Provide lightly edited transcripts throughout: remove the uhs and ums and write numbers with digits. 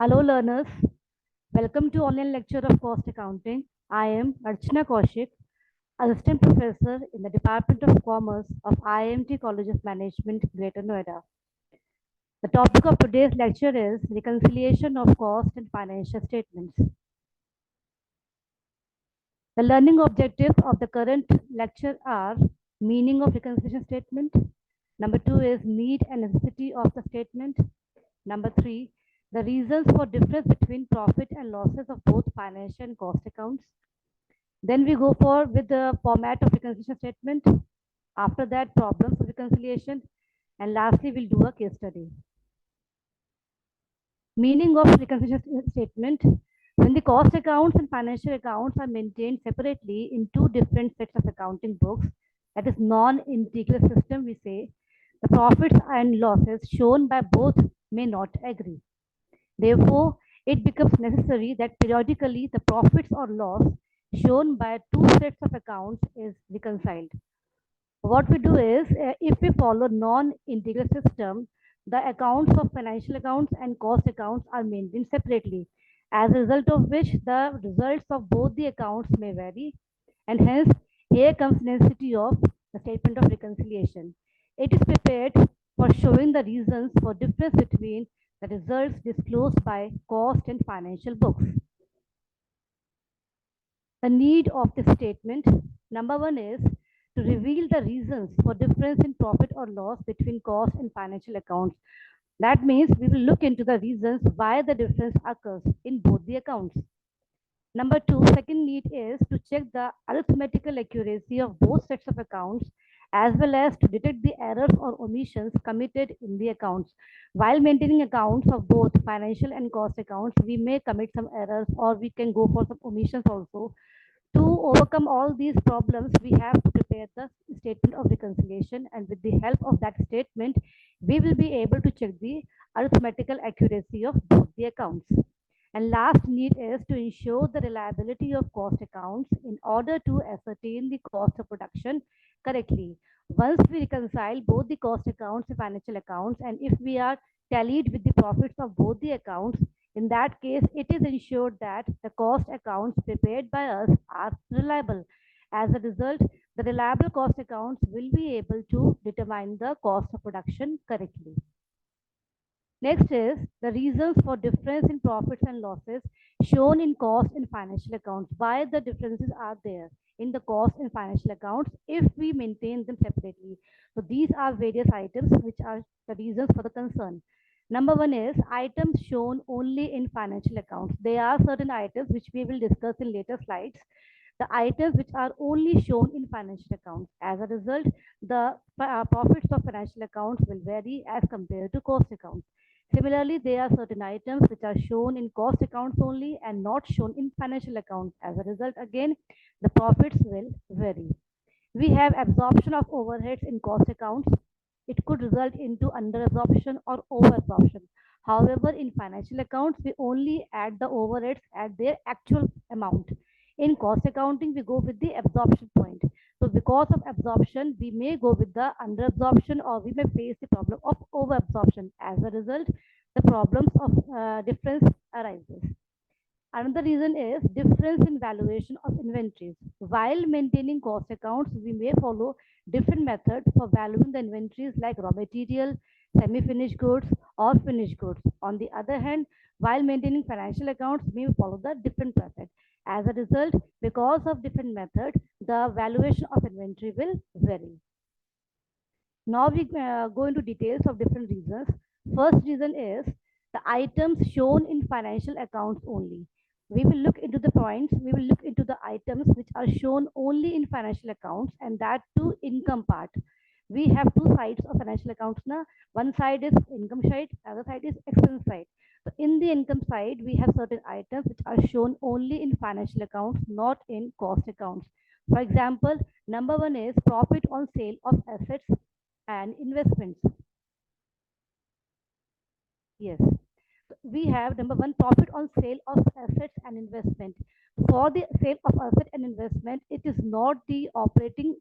Hello learners, welcome to online lecture of cost accounting. I am Archana Kaushik, Assistant Professor in the Department of Commerce of IIMT College of Management, Greater Noida. The topic of today's lecture is Reconciliation of Cost and Financial Statements. The learning objectives of the current lecture are meaning of reconciliation statement. Number 2 is need and necessity of the statement. Number 3, the reasons for difference between profit and losses of both financial and cost accounts. Then we go for with the format of reconciliation statement. After that, problems of reconciliation. And lastly, we'll do a case study. Meaning of reconciliation statement. When the cost accounts and financial accounts are maintained separately in two different sets of accounting books, that is non-integral system, we say, the profits and losses shown by both may not agree. Therefore, it becomes necessary that periodically the profits or loss shown by two sets of accounts is reconciled. What we do is, if we follow non-integral system, the accounts of financial accounts and cost accounts are maintained separately, as a result of which the results of both the accounts may vary, and hence here comes necessity of the statement of reconciliation. It is prepared for showing the reasons for difference between the results disclosed by cost and financial books. The need of this statement, number one, is to reveal the reasons for difference in profit or loss between cost and financial accounts. That means we will look into the reasons why the difference occurs in both the accounts. Number two, second need is to check the arithmetical accuracy of both sets of accounts, as well as to detect the errors or omissions committed in the accounts. While maintaining accounts of both financial and cost accounts, we may commit some errors or we can go for some omissions also. To overcome all these problems, we have to prepare the statement of reconciliation, and with the help of that statement, we will be able to check the arithmetical accuracy of both the accounts. And last need is to ensure the reliability of cost accounts in order to ascertain the cost of production correctly. Once we reconcile both the cost accounts and financial accounts, and if we are tallied with the profits of both the accounts, in that case, it is ensured that the cost accounts prepared by us are reliable. As a result, the reliable cost accounts will be able to determine the cost of production correctly. Next is the reasons for difference in profits and losses shown in cost and financial accounts. Why the differences are there in the cost and financial accounts if we maintain them separately. So these are various items which are the reasons for the concern. Number one is items shown only in financial accounts. There are certain items which we will discuss in later slides. The items which are only shown in financial accounts. As a result, the profits of financial accounts will vary as compared to cost accounts. Similarly, there are certain items which are shown in cost accounts only and not shown in financial accounts. As a result, again, the profits will vary. We have absorption of overheads in cost accounts. It could result into under absorption or over absorption. However, in financial accounts, we only add the overheads at their actual amount. In cost accounting, we go with the absorption point. So because of absorption, we may go with the under absorption or we may face the problem of over absorption. As a result, the problems of difference arises. Another reason is difference in valuation of inventories. While maintaining cost accounts, we may follow different methods for valuing the inventories like raw material, semi-finished goods, or finished goods. On the other hand, while maintaining financial accounts, we may follow the different method. As a result, because of different method, the valuation of inventory will vary. Now we go into details of different reasons. First reason is the items shown in financial accounts only. We will look into the points, we will look into the items which are shown only in financial accounts, and that too income part. We have two sides of financial accounts now. One side is income side, other side is expense side. So in the income side, we have certain items which are shown only in financial accounts, not in cost accounts. For example, number one is profit on sale of assets and investments. Yes. We have number one, profit on sale of assets and investment. For the sale of asset and investment, it is not the operating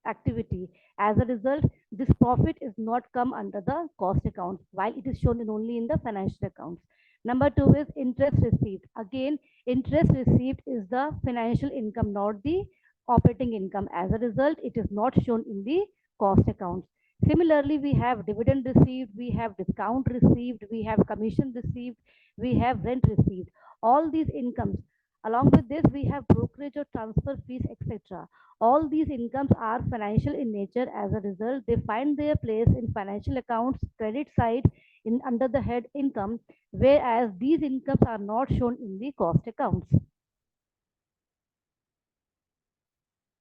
activity. As a result, this profit is not come under the cost account, while it is shown in only in the financial accounts. Number two is interest received. Again, interest received is the financial income, not the operating income. As a result, it is not shown in the cost accounts. Similarly, we have dividend received, we have discount received, we have commission received, we have rent received. All these incomes. Along with this, we have brokerage or transfer fees, etc. All these incomes are financial in nature. As a result, they find their place in financial accounts, credit side, in under the head income, whereas these incomes are not shown in the cost accounts.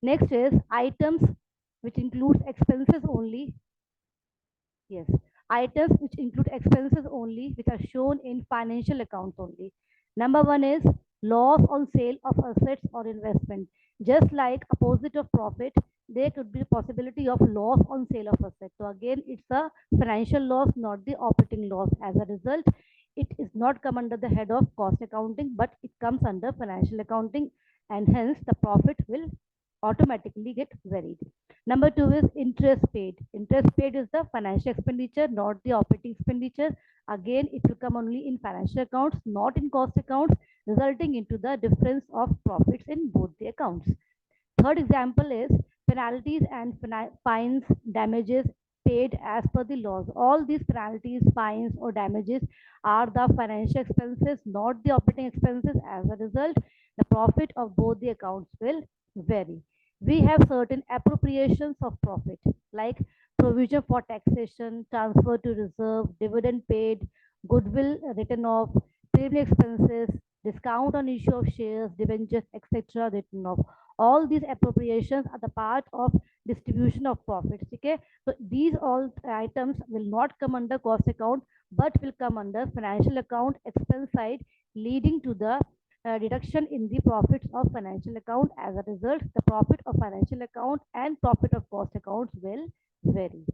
Next is items which includes expenses only. Yes, items which include expenses only, which are shown in financial accounts only. Number one is loss on sale of assets or investment. Just like opposite of profit, there could be a possibility of loss on sale of assets. So again, it's a financial loss, not the operating loss. As a result, it is not come under the head of cost accounting, but it comes under financial accounting, and hence the profit will automatically get varied. Number two is interest paid. Interest paid is the financial expenditure, not the operating expenditure. Again, it will come only in financial accounts, not in cost accounts, resulting into the difference of profits in both the accounts. Third example is penalties and fines, damages paid as per the laws. All these penalties, fines, or damages are the financial expenses, not the operating expenses. As a result, the profit of both the accounts will vary. We have certain appropriations of profit, like provision for taxation, transfer to reserve, dividend paid, goodwill written off, premium expenses, discount on issue of shares, debentures, etc. written off. All these appropriations are the part of distribution of profits. Okay, so these all items will not come under cost account, but will come under financial account expense side, leading to the reduction in the profits of financial account. As a result, the profit of financial account and profit of cost accounts will vary.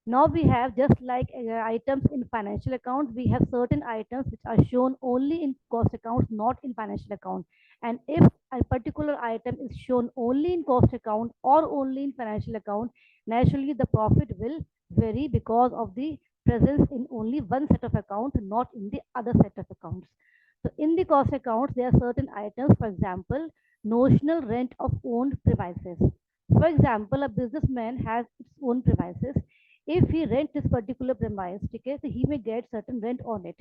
Now we have, just like items in financial accounts, we have certain items which are shown only in cost accounts, not in financial account. And if a particular item is shown only in cost account or only in financial account, naturally the profit will vary because of the presence in only one set of accounts, not in the other set of accounts. So in the cost accounts, there are certain items, for example, notional rent of owned premises. For example, a businessman has its own premises. If he rent this particular premise, okay, so he may get certain rent on it.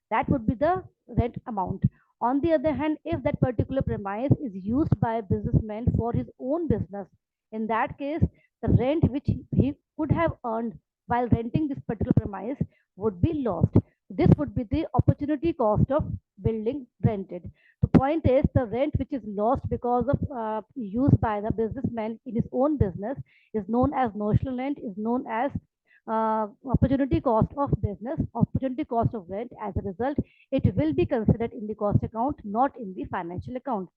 That would be the rent amount. On the other hand, if that particular premise is used by a businessman for his own business, in that case, the rent which he could have earned while renting this particular premise would be lost. This would be the opportunity cost of building rented. The point is, the rent which is lost because of use by the businessman in his own business is known as notional rent, is known as opportunity cost of business, opportunity cost of rent. As a result, it will be considered in the cost account, not in the financial account.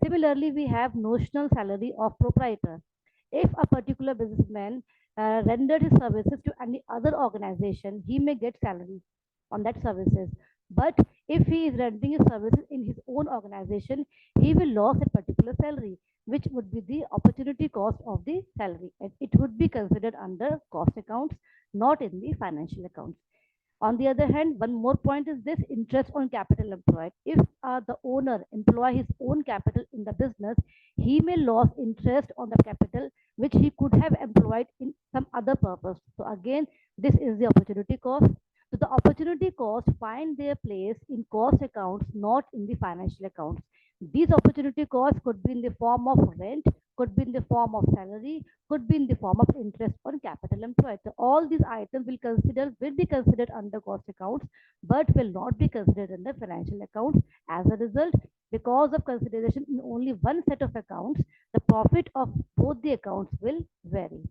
Similarly, we have notional salary of proprietor. If a particular businessman rendered his services to any other organization, he may get salary on that services. But if he is rendering his services in his own organization, he will lose a particular salary, which would be the opportunity cost of the salary. And it would be considered under cost accounts, not in the financial accounts. On the other hand, one more point is this: interest on capital employed. If the owner employ his own capital in the business, he may lose interest on the capital which he could have employed in some other purpose. So again, this is the opportunity cost. So the opportunity cost find their place in cost accounts, not in the financial accounts. These opportunity costs could be in the form of rent, could be in the form of salary, could be in the form of interest on capital employed. So all these items will be considered under cost accounts, but will not be considered under financial accounts. As a result, because of consideration in only one set of accounts, the profit of both the accounts will vary.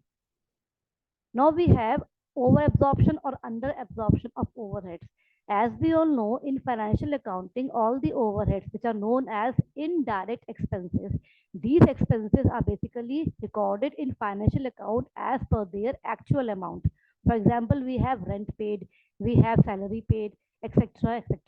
Now we have over absorption or under absorption of overheads. As we all know, in financial accounting, all the overheads which are known as indirect expenses, these expenses are basically recorded in financial account as per their actual amount. For example, we have rent paid, we have salary paid, etc. etc.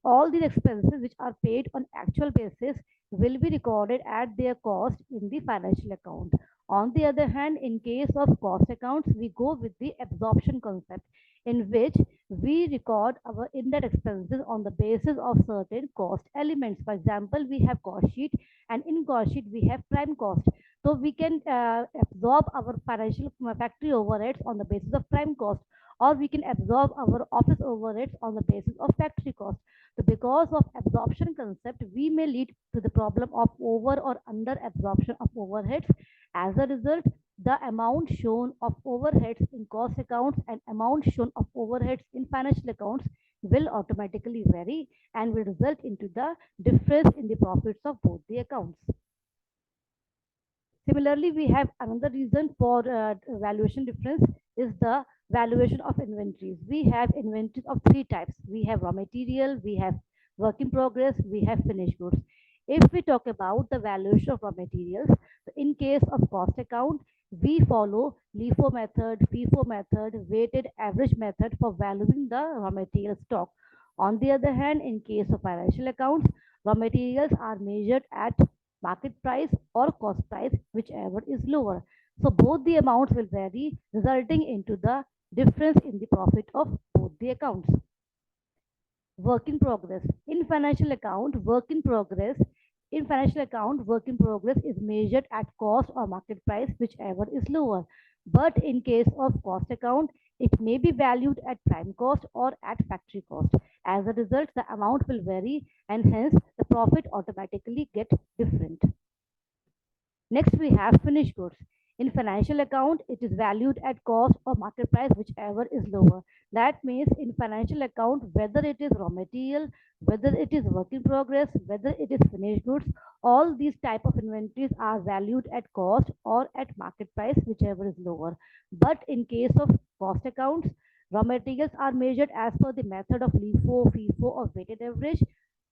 All these expenses which are paid on actual basis will be recorded at their cost in the financial account. On the other hand, in case of cost accounts, we go with the absorption concept, in which we record our indirect expenses on the basis of certain cost elements. For example, we have cost sheet, and in cost sheet we have prime cost. So we can absorb our financial factory overheads on the basis of prime cost, or we can absorb our office overheads on the basis of factory cost. So because of absorption concept, we may lead to the problem of over or under absorption of overheads. As a result, the amount shown of overheads in cost accounts and amount shown of overheads in financial accounts will automatically vary and will result into the difference in the profits of both the accounts. Similarly, we have another reason for valuation difference is the valuation of inventories. We have inventories of three types. We have raw material, we have work in progress, we have finished goods. If we talk about the valuation of raw materials, in case of cost account, we follow LIFO method, FIFO method, weighted average method for valuing the raw material stock. On the other hand, in case of financial accounts, raw materials are measured at market price or cost price, whichever is lower. So both the amounts will vary, resulting into the difference in the profit of both the accounts. Work in progress. In financial account, work in progress is measured at cost or market price, whichever is lower. But in case of cost account, it may be valued at prime cost or at factory cost. As a result, the amount will vary and hence the profit automatically get different. Next, we have finished goods. In financial account, it is valued at cost or market price, whichever is lower. That means in financial account, whether it is raw material, whether it is work in progress, whether it is finished goods, all these type of inventories are valued at cost or at market price, whichever is lower. But in case of cost accounts, raw materials are measured as per the method of LIFO, FIFO, or weighted average.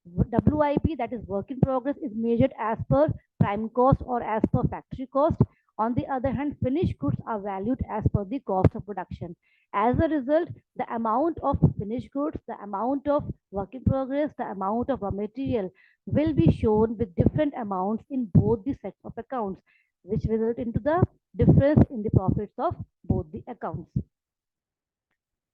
WIP, that is work in progress, is measured as per prime cost or as per factory cost. On the other hand, finished goods are valued as per the cost of production. As a result, the amount of finished goods, the amount of work in progress, the amount of raw material will be shown with different amounts in both the sets of accounts, which result into the difference in the profits of both the accounts.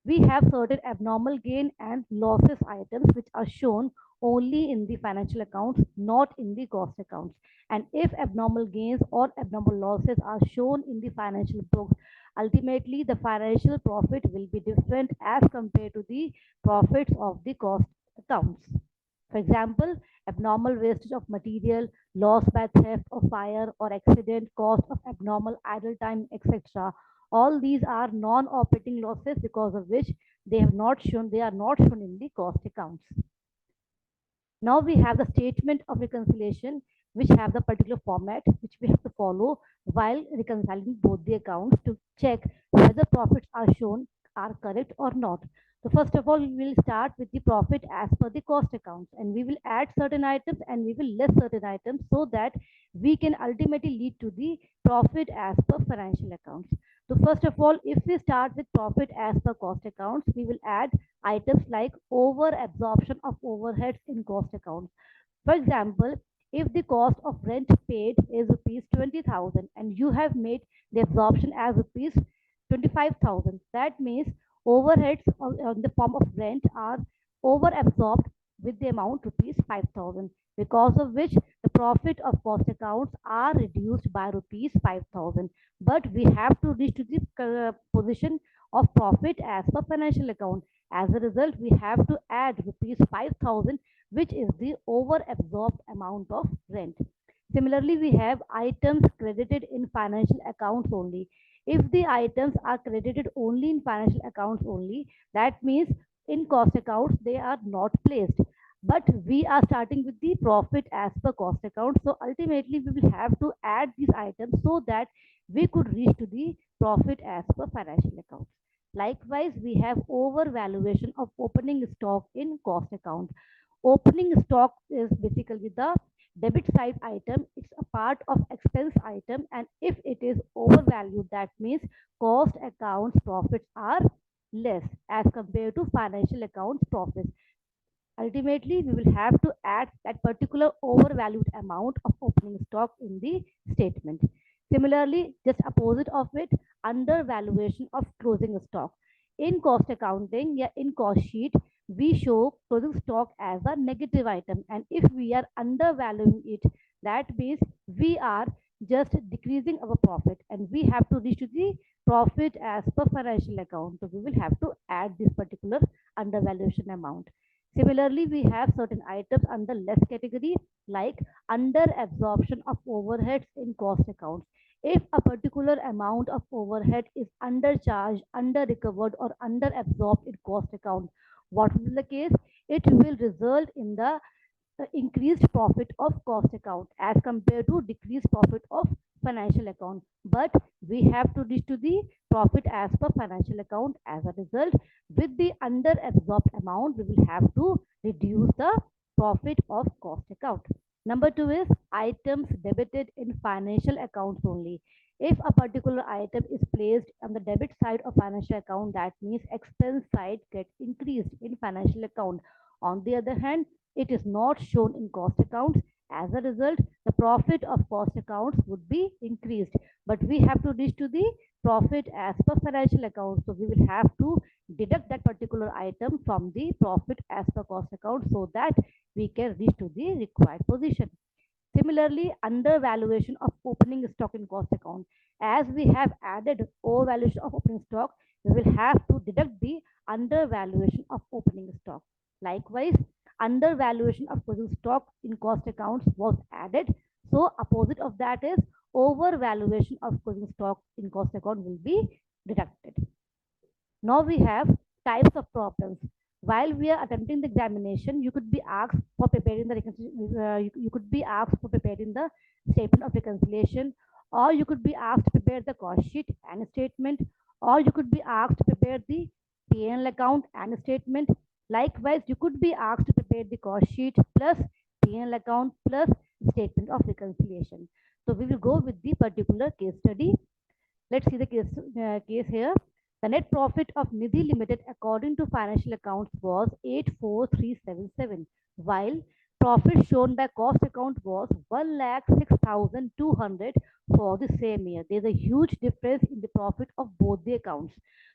We have certain abnormal gain and losses items which are shown only in the financial accounts, not in the cost accounts. And if abnormal gains or abnormal losses are shown in the financial books, ultimately the financial profit will be different as compared to the profits of the cost accounts. For example, abnormal wastage of material, loss by theft or fire or accident, cost of abnormal idle time, etc. All these are non-operating losses because of which they are not shown in the cost accounts. Now we have the statement of reconciliation, which have the particular format which we have to follow while reconciling both the accounts to check whether profits are shown are correct or not. So first of all, we will start with the profit as per the cost accounts, and we will add certain items and we will less certain items so that we can ultimately lead to the profit as per financial accounts. So first of all, if we start with profit as per cost accounts, we will add items like over absorption of overheads in cost accounts. For example, if the cost of rent paid is rupees 20,000 and you have made the absorption as rupees 25,000, that means overheads in the form of rent are over absorbed with the amount rupees 5,000, because of which the profit of cost accounts are reduced by rupees 5,000. But we have to reach to the position of profit as per financial account. As a result, we have to add rupees 5,000, which is the over absorbed amount of rent. Similarly, we have items credited in financial accounts only. If the items are credited only in financial accounts only, that means in cost accounts they are not placed. But we are starting with the profit as per cost account. So ultimately we will have to add these items so that we could reach to the profit as per financial accounts. Likewise, we have overvaluation of opening stock in cost account. Opening stock is basically the debit side item. It's a part of expense item, and if it is overvalued, that means cost accounts profits are less as compared to financial accounts profits. Ultimately, we will have to add that particular overvalued amount of opening stock in the statement. Similarly, just opposite of it, undervaluation of closing stock. In cost accounting, yeah, in cost sheet, we show closing stock as a negative item. And if we are undervaluing it, that means we are just decreasing our profit and we have to reach to the profit as per financial account. So we will have to add this particular undervaluation amount. Similarly, we have certain items under less category like under absorption of overheads in cost accounts. If a particular amount of overhead is undercharged, under recovered, or under absorbed in cost account, what will be the case? It will result in the increased profit of cost account as compared to decreased profit of financial account. But we have to reach to the profit as per financial account. As a result, with the under absorbed amount, we will have to reduce the profit of cost account. Number two is items debited in financial accounts only. If a particular item is placed on the debit side of financial account, that means expense side gets increased in financial account. On the other hand, it is not shown in cost accounts. As a result, the profit of cost accounts would be increased. But we have to reach to the profit as per financial accounts. So we will have to deduct that particular item from the profit as per cost account so that we can reach to the required position. Similarly, undervaluation of opening stock in cost account. As we have added overvaluation of opening stock, we will have to deduct the undervaluation of opening stock. Likewise, undervaluation of closing stock in cost accounts was added. So opposite of that is overvaluation of closing stock in cost account will be deducted. Now we have types of problems. While we are attempting the examination, you could be asked for preparing the you could be asked for preparing the statement of reconciliation, or you could be asked to prepare the cost sheet and statement, or you could be asked to prepare the P&L account and statement. Likewise, you could be asked to prepare the cost sheet plus P&L account plus statement of reconciliation. So we will go with the particular case study. Let's see the case here. The net profit of Nidhi Limited according to financial accounts was 84377, while profit shown by cost account was 1,06,200 for the same year. There's a huge difference in the profit of both the accounts.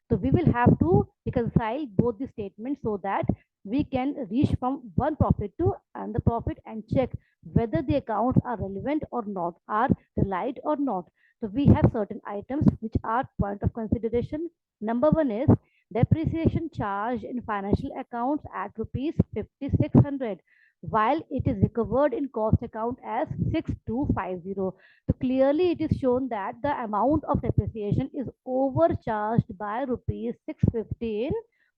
So we will have to reconcile both the statements so that we can reach from one profit to another profit and check whether the accounts are relevant or not, are relied or not. So we have certain items which are point of consideration. Number one is depreciation charge in financial accounts at rupees 5,600, while it is recovered in cost account as 6,250. So clearly it is shown that the amount of depreciation is overcharged by rupees 650 in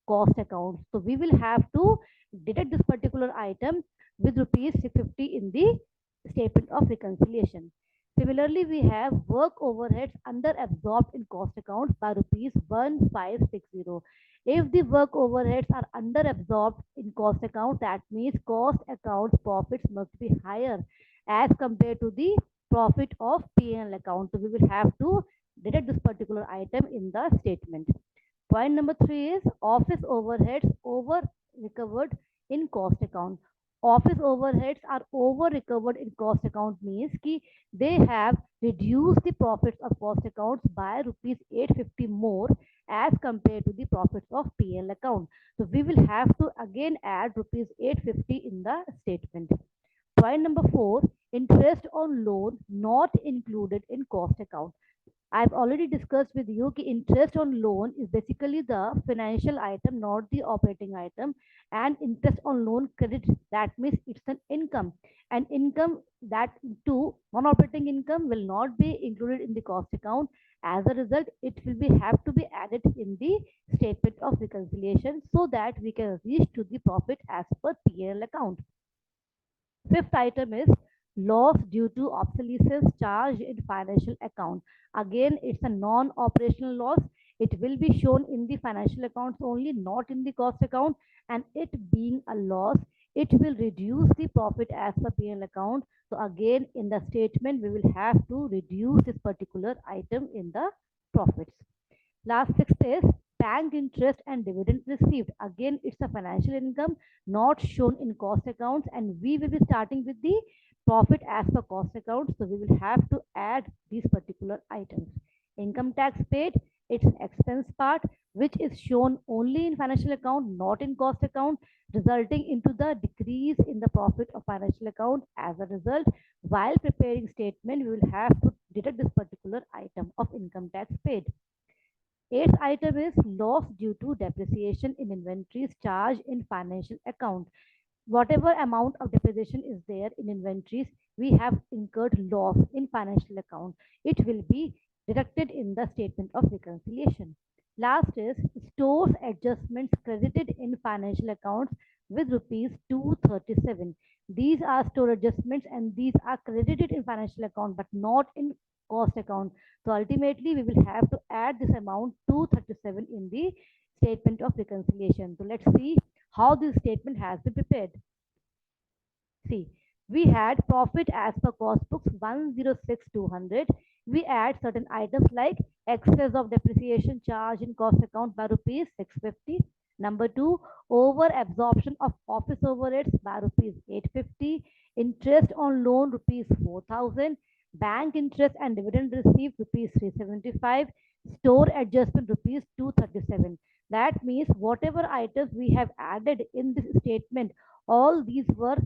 cost account. So we will have to deduct this particular item with rupees 650 in the statement of reconciliation. Similarly, we have work overheads under absorbed in cost accounts by rupees 1560. If the work overheads are under absorbed in cost account, that means cost accounts profits must be higher as compared to the profit of P&L account. So we will have to deduct this particular item in the statement. Point number three is office overheads over recovered in cost account. Office overheads are over recovered in cost account means ki they have reduced the profits of cost accounts by rupees 850 more as compared to the profits of PL account. So we will have to again add rupees 850 in the statement. Point number four, interest on loan not included in cost account. I've already discussed with you that interest on loan is basically the financial item, not the operating item. And interest on loan credit, that means it's an income. And income that too, non-operating income will not be included in the cost account. As a result, it will be have to be added in the statement of reconciliation so that we can reach to the profit as per PL account. Fifth item is loss due to obsolescence charged in financial account. Again, it's a non-operational loss. It will be shown in the financial accounts only, not in the cost account. And it being a loss, it will reduce the profit as per P&L account. So again, in the statement, we will have to reduce this particular item in the profits. Last sixth is bank interest and dividend received. Again, it's a financial income not shown in cost accounts, and we will be starting with the profit as per cost account. So we will have to add these particular items. Income tax paid, it's an expense part which is shown only in financial account, not in cost account, resulting into the decrease in the profit of financial account. As a result, while preparing statement, we will have to deduct this particular item of income tax paid. Eighth item is loss due to depreciation in inventories charged in financial account. Whatever amount of depreciation is there in inventories, we have incurred loss in financial account. It will be deducted in the statement of reconciliation. Last is stores adjustments credited in financial accounts with rupees 237. These are store adjustments and these are credited in financial account but not in cost account. So ultimately we will have to add this amount 237 in the statement of reconciliation. So let's see how this statement has been prepared. See, we had profit as per cost books 106,200. We add certain items like excess of depreciation charge in cost account by rupees 650. Number two, over absorption of office overheads by rupees 850. Interest on loan rupees 4,000. Bank interest and dividend received rupees 375. Store adjustment rupees 237. That means whatever items we have added in this statement, all these were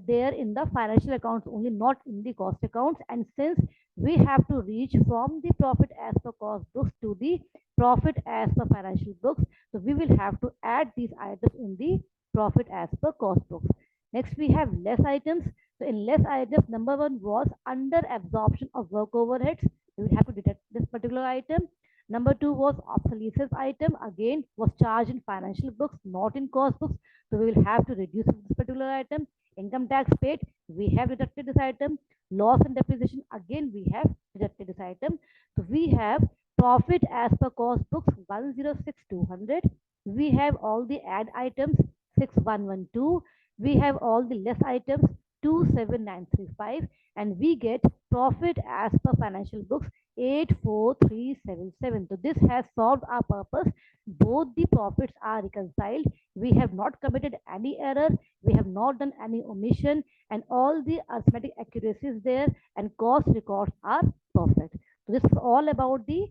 there in the financial accounts only, not in the cost accounts. And since we have to reach from the profit as per cost books to the profit as per financial books, so we will have to add these items in the profit as per cost books. Next, we have less items. So in less items, number one was under absorption of work overheads. We will have to deduct this particular item. Number two was obsolescence item, again was charged in financial books, not in cost books. So we will have to reduce this particular item. Income tax paid, we have deducted this item. Loss and depreciation, again we have deducted this item. So we have profit as per cost books 106,200. We have all the add items 6112. We have all the less items 27935, and we get profit as per financial books 84377. So this has solved our purpose. Both the profits are reconciled. We have not committed any error. We have not done any omission, and all the arithmetic accuracy is there, and cost records are perfect. So this is all about the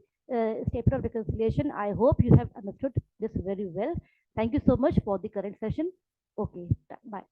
statement of reconciliation. I hope you have understood this very well. Thank you so much for the current session. Okay, bye.